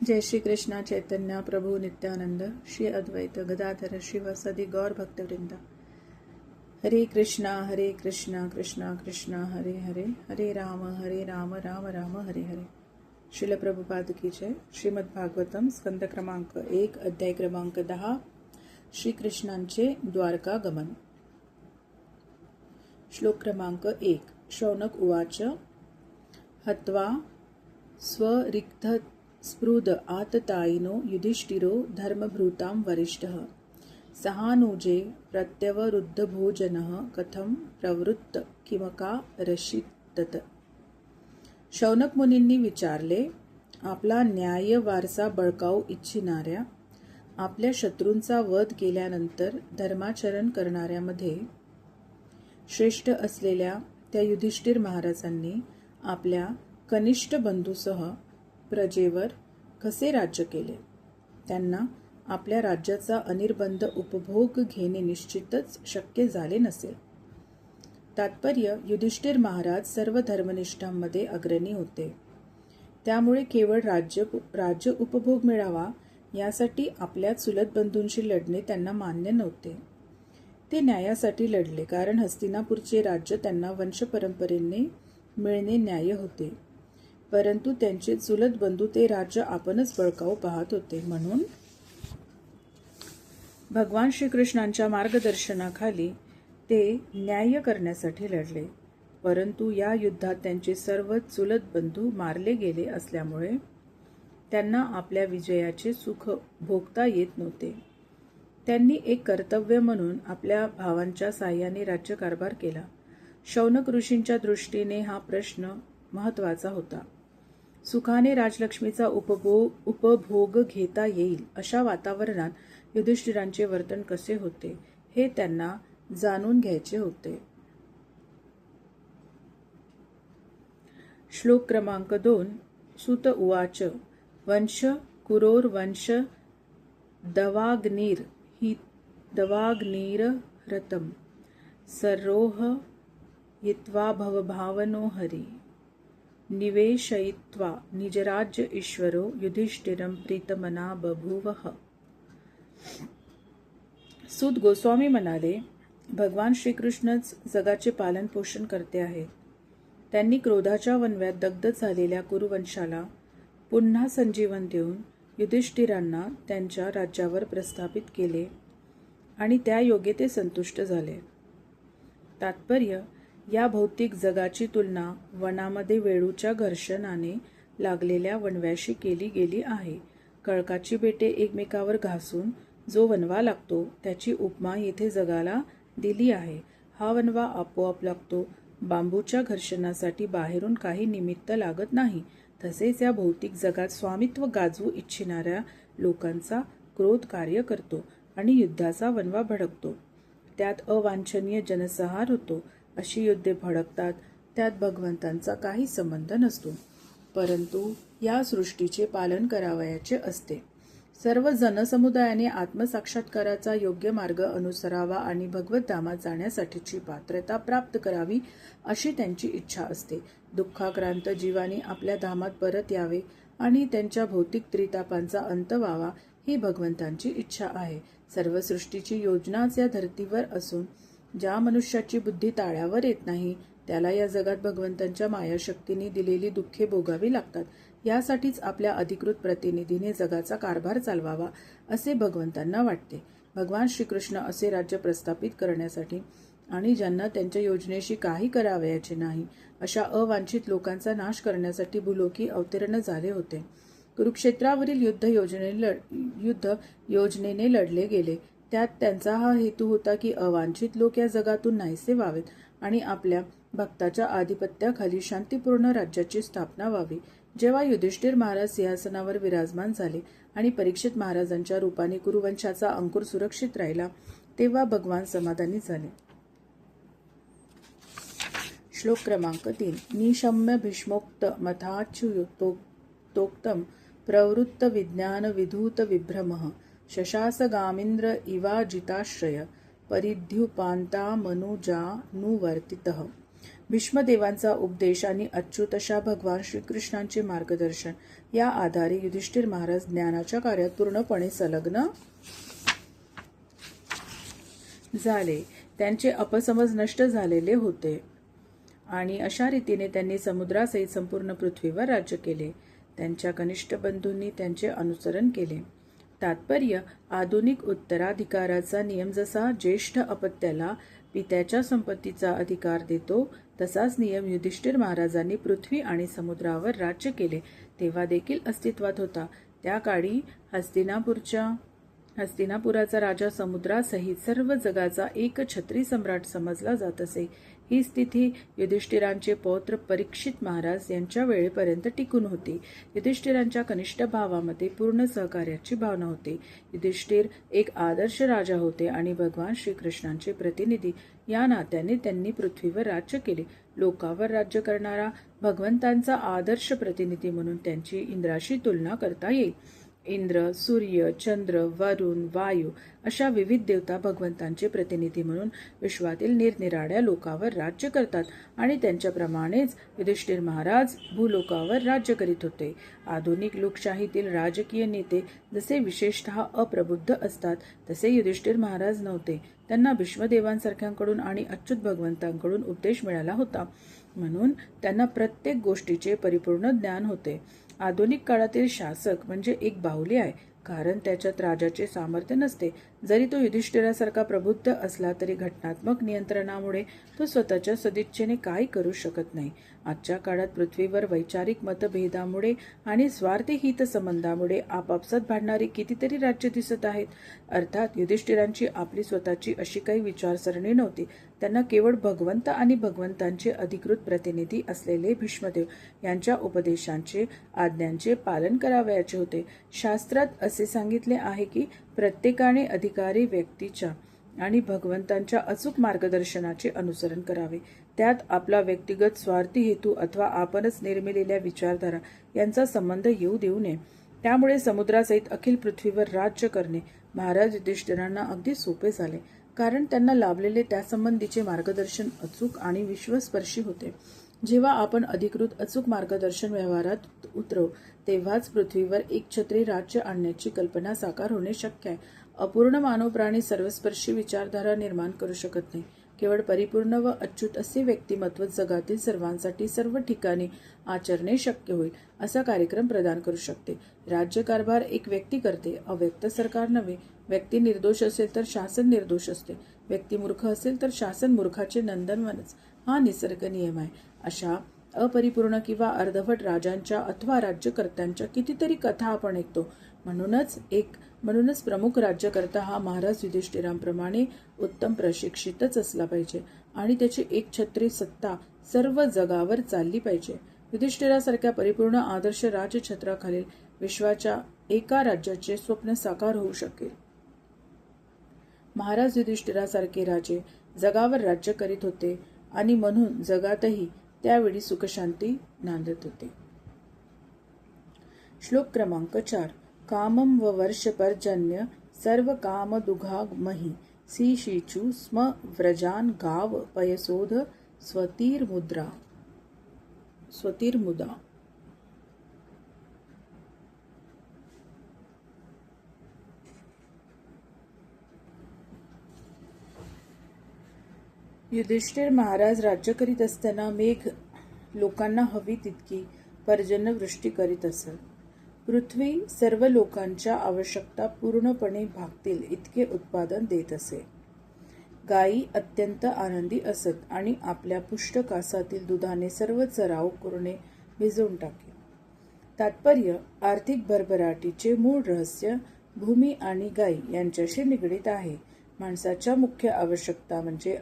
जय श्री कृष्ण चैतन्य प्रभु नित्यानंद श्री अद्वैत गदाधर शिवसदि गौर भक्तवृंद। हरे कृष्णा कृष्णा कृष्णा हरे हरे, हरे राम राम राम हरे हरे। श्रील प्रभुपाद की जय। श्रीमद् भागवतम स्कंद क्रमांक 1 अध्याय क्रमांक 10 श्री कृष्णांचे द्वारका गमन। श्लोक क्रमांक 1। शौनक उवाच हत्वा स्वरिक्त स्पृद आततायिनो युधिष्ठिरो धर्मभृतां वरिष्ठः सहानुजे प्रत्यवरुद्धभोजनः कथं प्रवृत्त किमका रशितत। शौनक मुनींनी विचारले, आपला न्याय वारसा बळकावू इच्छिणाऱ्या, आपल्या शत्रूंचा वध केल्यानंतर धर्माचरण करणाऱ्यामध्ये श्रेष्ठ असलेल्या त्या युधिष्ठिर महाराजांनी आपल्या कनिष्ठ बंधूसह प्रजेवर कसे राज्य केले। त्यांना आपल्या राज्याचा अनिर्बंध उपभोग घेणे निश्चितच शक्य झाले नसेल। तात्पर्य, युधिष्ठिर महाराज सर्व धर्मनिष्ठांमध्ये अग्रणी होते, त्यामुळे केवळ राज्य उपभोग मिळावा यासाठी आपल्या चुलत बंधूंशी लढणे त्यांना मान्य नव्हते। ते न्यायासाठी लढले, कारण हस्तिनापूरचे राज्य त्यांना वंशपरंपरेने मिळणे न्याय होते, परंतु त्यांचे चुलत बंधू ते राज्य आपणच बळकावू पाहत होते। म्हणून भगवान श्रीकृष्णांच्या मार्गदर्शनाखाली ते न्याय करण्यासाठी लढले, परंतु या युद्धात त्यांचे सर्व चुलत बंधू मारले गेले असल्यामुळे त्यांना आपल्या विजयाचे सुख भोगता येत नव्हते। त्यांनी एक कर्तव्य म्हणून आपल्या भावांच्या साह्याने राज्यकारभार केला। शौनक ऋषींच्या दृष्टीने हा प्रश्न महत्त्वाचा होता। सुखाने राजलक्ष्मीचा उपभोग घेता येईल अशा वातावरणात युधिष्ठिरांचे वर्तन कसे होते हे त्यांना जाणून घ्यायचे होते। श्लोक क्रमांक 2। सुत उवाच वंश कुरोर्वंश दवाग्निरहृतं सरोह यित्वा भवभावनो हरि निवेशयित्वा निजराज्य ईश्वरो युधिष्ठिरं प्रीतमना बभूवः। सूत गोस्वामी म्हणाले, भगवान श्रीकृष्णच जगाचे पालन पोषण करते आहेत। त्यांनी क्रोधाच्या वणव्यात दग्ध झालेल्या कुरुवंशाला पुन्हा संजीवन देऊन युधिष्ठिरांना त्यांच्या राज्यावर प्रस्थापित केले आणि त्या योगे ते संतुष्ट झाले। तात्पर्य, या भौतिक जगाची तुलना वनामध्ये वेळूच्या घर्षणाने लागलेल्या वणव्याशी केली गेली आहे। कळकाची बेटे एकमेकावर घासून जो वणवा लागतो त्याची उपमा येथे जगाला दिली आहे। हा वणवा आपोआप लागतो, बांबूच्या घर्षणासाठी बाहेरून काही निमित्त लागत नाही। तसेच या भौतिक जगात स्वामित्व गाजवू इच्छिणाऱ्या लोकांचा क्रोध कार्य करतो आणि युद्धाचा वणवा भडकतो, त्यात अवांछनीय जनसंहार होतो। अशी युद्धे भडकतात, त्यात भगवंतांचा काही संबंध नसतो, परंतु या सृष्टीचे पालन करावयाचे असते। सर्व जनसमुदायाने आत्मसाक्षात्काराचा योग्य मार्ग अनुसरावा आणि भगवद्धामात जाण्यासाठीची पात्रता प्राप्त करावी अशी त्यांची इच्छा असते। दुःखाक्रांत जीवांनी आपल्या धामात परत यावे आणि त्यांच्या भौतिक त्रितापांचा अंत व्हावा ही भगवंतांची इच्छा आहे। सर्व सृष्टीची योजनाच या धर्तीवर असून ज्या मनुष्याची बुद्धी ताळ्यावर येत नाही त्याला या जगात भगवंतांच्या मायाशक्तीने दिलेली दुःखे भोगावी लागतात। यासाठीच आपल्या अधिकृत प्रतिनिधीने जगाचा कारभार चालवावा असे भगवंतांना वाटते। भगवान श्रीकृष्ण असे राज्य प्रस्थापित करण्यासाठी आणि ज्यांना त्यांच्या योजनेशी काही करावयाचे नाही अशा अवांछित लोकांचा नाश करण्यासाठी भूलोकी अवतीर्ण झाले होते। कुरुक्षेत्रावरील युद्ध योजनेने लढले गेले, त्यात त्यांचा हा हेतू होता की अवांछित लोक या जगातून नाहीसे व्हावेत आणि आपल्या भक्ताच्या आधिपत्याखाली शांतीपूर्ण राज्याची स्थापना व्हावी। जेव्हा युधिष्ठिर महाराज सिंहासनावर विराजमान झाले आणि परीक्षित महाराजांच्या रूपाने कुरुवंशाचा अंकुर सुरक्षित राहिला, तेव्हा भगवान समाधानी झाले। श्लोक क्रमांक 3। निशम्य भीष्मोक्त मथाच्युतोक्तं प्रवृत्त विज्ञान विधूत विभ्रमः शशासगामिन्द्र इवाजिताश्रय परिद्युपान्ता मनुजानुवर्तितः। भीष्मदेवांचा उपदेश आणि अच्युत अशा भगवान श्रीकृष्णांचे मार्गदर्शन या आधारे युधिष्ठिर महाराज ज्ञानाच्या कार्यात पूर्णपणे संलग्न झाले. त्यांचे अपसमज नष्ट झालेले होते आणि अशा रीतीने त्यांनी समुद्रासहित संपूर्ण पृथ्वीवर राज्य केले. त्यांच्या कनिष्ठ बंधूंनी त्यांचे अनुसरण केले. तात्पर्य: आधुनिक उत्तराधिकाराचा नियम जसा ज्येष्ठ अपत्याला पित्याच्या संपत्तीचा अधिकार देतो, तसाच नियम युधिष्ठिर महाराजांनी पृथ्वी आणि समुद्रावर राज्य केले तेव्हा देखील अस्तित्वात होता. त्या काळी हस्तिनापुराचा राजा समुद्रासहित सर्व जगाचा एक छत्री सम्राट समजला जात असे. ही स्थिती युधिष्ठिरांचे पौत्र परीक्षित महाराज यांच्या वेळेपर्यंत टिकून होती. युधिष्ठिरांच्या कनिष्ठ भावामध्ये पूर्ण सहकार्याची भावना होती. युधिष्ठिर एक आदर्श राजा होते आणि भगवान श्रीकृष्णांचे प्रतिनिधी या नात्याने त्यांनी पृथ्वीवर राज्य केले. लोकावर राज्य करणारा भगवंतांचा आदर्श प्रतिनिधी म्हणून त्यांची इंद्राशी तुलना करता येईल. इंद्र, सूर्य, चंद्र, वरुण, वायू अशा विविध देवता भगवंतांचे प्रतिनिधी म्हणून विश्वातील निरनिराळ्या लोकावर राज्य करतात आणि त्यांच्याप्रमाणेच युधिष्ठिर महाराज भूलोकावर राज्य करीत होते. आधुनिक लोकशाहीतील राजकीय नेते जसे विशेषतः अप्रबुद्ध असतात, तसे युधिष्ठिर महाराज नव्हते. त्यांना भीष्मदेवांसारख्यांकडून आणि अच्युत भगवंतांकडून उपदेश मिळाला होता, म्हणून त्यांना प्रत्येक गोष्टीचे परिपूर्ण ज्ञान होते. आधुनिक काळातील शासक म्हणजे एक बाहुली आहे, कारण त्याच्यात राजाचे सामर्थ्य नसते. जरी तो युधिष्ठिरासारखा प्रबुद्ध असला तरी घटनात्मक नियंत्रणामुळे तो स्वतःच्या सदिच्छेने काही करू शकत नाही. आजच्या काळात पृथ्वीवर वैचारिक मतभेदामुळे आणि स्वार्थी हितसंबंधामुळे आपापसात भांडणारी कितीतरी राज्य दिसत आहेत. अर्थात युधिष्ठिरांची आपली स्वतःची अशी काही विचारसरणी नव्हती. त्यांना केवळ भगवंत आणि भगवंतांचे अधिकृत प्रतिनिधी असलेले भीष्मदेव यांच्या उपदेशांचे, आज्ञांचे पालन करावयाचे होते. शास्त्रात असे सांगितले आहे की प्रत्येकाने अधिकारी व्यक्तीच्या आणि भगवंतांच्या अचूक मार्गदर्शनाचे अनुसरण करावे. त्यात आपला व्यक्तिगत स्वार्थी हेतू अथवा आपणच निर्मिलेल्या विचारधारा यांचा संबंध येऊ देऊ नये. त्यामुळे समुद्रासहित अखिल पृथ्वीवर राज्य करणे महाराज युधिष्ठिरांना अगदी सोपे झाले, कारण त्यांना लाभलेले त्यासंबंधीचे मार्गदर्शन अचूक आणि विश्वस्पर्शी होते. जेव्हा आपण अधिकृत अचूक मार्गदर्शन व्यवहारात उतरवू तेव्हाच पृथ्वीवर एक छत्री राज्य आणण्याची कल्पना साकार होणे शक्य आहे. अपूर्ण मानव प्राणी सर्वस्पर्शी विचारधारा निर्माण करू शकत नाही. केवळ परिपूर्ण व अच्युत असे व्यक्तिमत्व जगातील सर्वांसाठी सर्व ठिकाणी आचरणे शक्य होईल असा कार्यक्रम प्रदान करू शकते. राज्यकारभार एक व्यक्ती करते, अव्यक्त सरकार नव्हे. व्यक्ती निर्दोष असेल तर शासन निर्दोष असते. व्यक्ती मूर्ख असेल तर शासन मूर्खाचे नंदनवनच हा निसर्ग नियम आहे. अशा अपरिपूर्ण किंवा अर्धवट राजांच्या अथवा राज्यकर्त्यांच्या कितीतरी कथा आपण ऐकतो. म्हणूनच प्रमुख राज्यकर्ता हा महाराज युधिष्ठिरांप्रमाणे उत्तम प्रशिक्षितच असला पाहिजे आणि त्याची एकछत्री सत्ता सर्व जगावर चालली पाहिजे. युधिष्ठिरासारख्या परिपूर्ण आदर्श राजछत्राखालील विश्वाच्या एका राज्याचे स्वप्न साकार होऊ शकेल. महाराज युधिष्ठिरासारखे राजे जगावर राज्य करीत होते आणि म्हणून जगातही त्यावेळी सुखशांती नांदत होते. श्लोक क्रमांक 4. कामं व वर्षपर्जन्य सर्व काम दुघामहि सीशीचु स्म व्रजान गाव पयसोध स्वतीर्मुदा. युधिष्ठिर महाराज राज्य करीत असताना मेघ लोकांना हवी तितकी पर्जन्यवृष्टी करीत असत. पृथ्वी सर्व लोकांच्या आवश्यकता पूर्णपणे भागतील इतके उत्पादन देत असे. गायी अत्यंत आनंदी असत आणि आपल्या पुष्ट कासातील दुधाने सर्व चराऊ कुरणे भिजवून टाके. तात्पर्य: आर्थिक भरभराटीचे मूळ रहस्य भूमी आणि गायी यांच्याशी निगडित आहे. माणसाच्या मुख्य आवश्यकता म्हणजे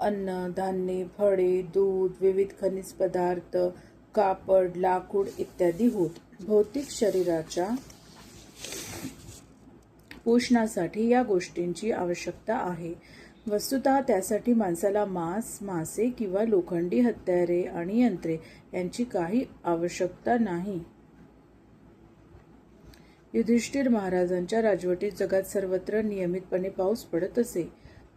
अन्न, धान्ये, फळे, दूध, विविध खनिज पदार्थ, कापड, लाकूड इत्यादी होत. भौतिक शरीराच्या पोषणासाठी या गोष्टींची आवश्यकता आहे. वस्तुतः त्यासाठी माणसाला मांस, मासे किंवा लोखंडी हत्यारे आणि यंत्रे यांची काही आवश्यकता नाही. युधिष्ठिर महाराजांच्या राजवटीत जगात सर्वत्र नियमितपणे पाऊस पडत असे.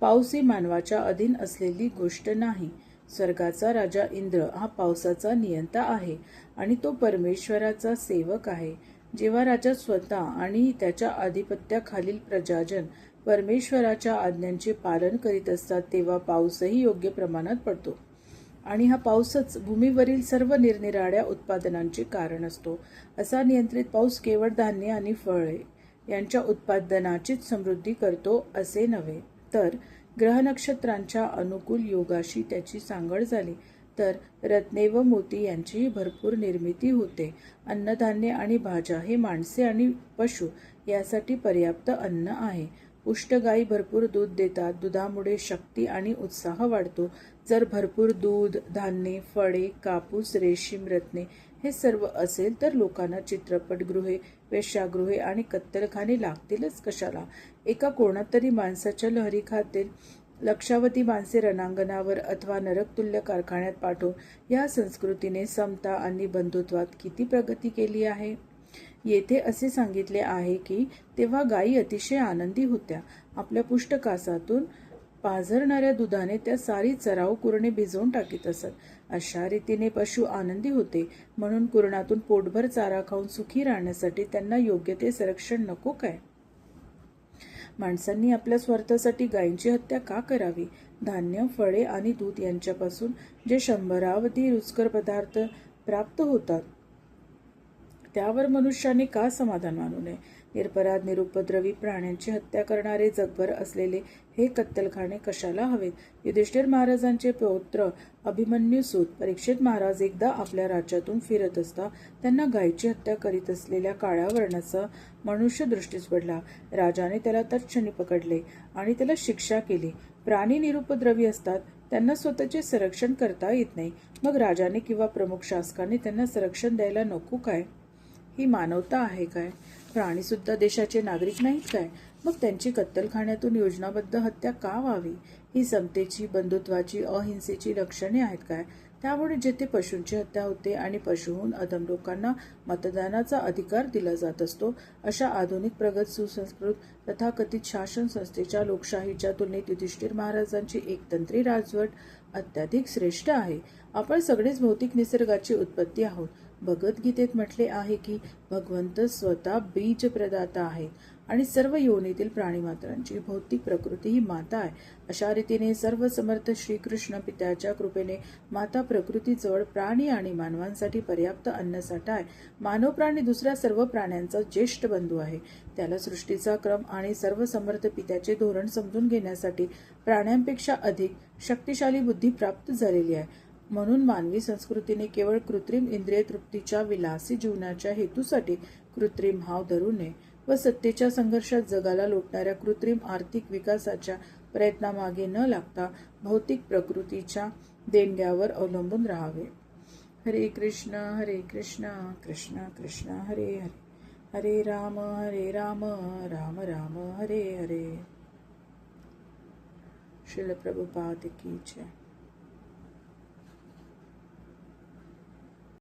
पाऊस ही मानवाच्या अधीन असलेली गोष्ट नाही. स्वर्गाचा राजा इंद्र हा पावसाचा नियंता आहे आणि तो परमेश्वराचा सेवक आहे. जेव्हा राजा स्वतः आणि त्याच्या आधिपत्याखालील प्रजाजन परमेश्वराच्या आज्ञांचे पालन करीत असतात तेव्हा पाऊसही योग्य प्रमाणात पडतो. आणि हा पाऊसच भूमीवरील सर्व निरनिराळ्या उत्पादनांचे कारण असतो. असा नियंत्रित पाऊस केवळ धान्य आणि फळे यांच्या उत्पादनाचीच समृद्धी करतो असे नव्हे, तर ग्रह नक्षत्रांच्या अनुकूल योगाशी त्याची सांगड झाली तर रत्ने व मोती यांचीही भरपूर निर्मिती होते. अन्नधान्य आणि भाज्या हे माणसे आणि पशु यासाठी पर्याप्त अन्न आहे. पुष्ट गायी भरपूर दूध देतात. दुधामुळे शक्ती आणि उत्साह वाढतो. जर भरपूर दूध, धान्ये, फळे, कापूस, रेशीम, रत्ने हे सर्व असेल तर लोकांना चित्रपटगृहे, वेश्यागृहे आणि कत्तलखाने लागतीलच कशाला. एका कोणातरी माणसाच्या लहरीखातील लक्षावधी माणसे रणांगणावर अथवा नरकतुल्य कारखान्यात पाठवून या संस्कृतीने समता आणि बंधुत्वात किती प्रगती केली आहे. येथे असे सांगितले आहे की तेव्हा गायी अतिशय आनंदी होत्या. आपल्या पुष्ट कासातून पाझरणाऱ्या दुधाने त्या सारी चराऊ कुरणे भिजवून टाकीत असत. अशा रीतीने पशु आनंदी होते. म्हणून कुरणातून पोटभर चारा खाऊन सुखी राहण्यासाठी त्यांना योग्य ते संरक्षण नको काय? माणसांनी आपल्या स्वार्थासाठी गायींची हत्या का करावी? धान्य, फळे आणि दूध यांच्यापासून जे शंभरावधी रुचकर पदार्थ प्राप्त होतात त्यावर मनुष्याने का समाधान मानू नये? निरपराध निरुपद्रवी प्राण्यांची हत्या करणारे जगभर असलेले हे कत्तलखाने कशाला हवेत? युधिष्ठिर महाराजांचे पौत्र अभिमन्यूसूत परीक्षित महाराज एकदा आपल्या राज्यातून फिरत असता त्यांना गायीची हत्या करीत असलेल्या काळ्या वर्णाचा मनुष्य दृष्टीस पडला. राजाने त्याला तत्क्षणी पकडले आणि त्याला शिक्षा केली. प्राणी निरुपद्रवी असतात, त्यांना स्वतःचे संरक्षण करता येत नाही. मग राजाने किंवा प्रमुख शासकाने त्यांना संरक्षण द्यायला नको काय? ही मानवता आहे काय? प्राणी सुद्धा देशाचे नागरिक नाहीत काय? मग त्यांची कत्तलखान्यातून योजनाबद्ध हत्या का व्हावी? ही समतेची, बंधुत्वाची, अहिंसेची लक्षणे आहेत काय? त्यामुळे जेथे पशूंची हत्या होते आणि पशुहून अधम लोकांना मतदानाचा अधिकार दिला जात असतो अशा आधुनिक प्रगत सुसंस्कृत तथाकथित शासन संस्थेच्या लोकशाहीच्या तुलनेत युधिष्ठिर महाराजांची एकतंत्री राजवट अत्याधिक श्रेष्ठ आहे. आपण सगळेच भौतिक निसर्गाची उत्पत्ती आहोत. भगवद्गीतेत म्हटले आहे की भगवंत स्वतः बीज प्रदाता आहेत आणि सर्व योनीतील प्राणीमात्रांची भौतिक प्रकृती ही माता आहे. अशा रीतीने सर्व समर्थ श्रीकृष्ण पित्याच्या कृपेने माता प्रकृतीजवळ प्राणी आणि मानवांसाठी पर्याप्त अन्नसाठा आहे. मानव प्राणी दुसऱ्या सर्व प्राण्यांचा ज्येष्ठ बंधू आहे. त्याला सृष्टीचा क्रम आणि सर्व समर्थ पित्याचे धोरण समजून घेण्यासाठी प्राण्यांपेक्षा अधिक शक्तिशाली बुद्धी प्राप्त झालेली आहे. म्हणून मानवी संस्कृतीने केवळ कृत्रिम इंद्रिय तृप्तीच्या विलासी जीवनाच्या हेतूसाठी कृत्रिम हाव धरू नये व सत्तेच्या संघर्षात जगाला लोटणाऱ्या कृत्रिम आर्थिक विकासाच्या प्रयत्नामागे न लागता भौतिक प्रकृतीच्या देणग्यावर अवलंबून राहावे. हरे कृष्ण कृष्ण कृष्ण हरे हरे, हरे राम राम राम हरे हरे. श्रील प्रभुपाद की जय.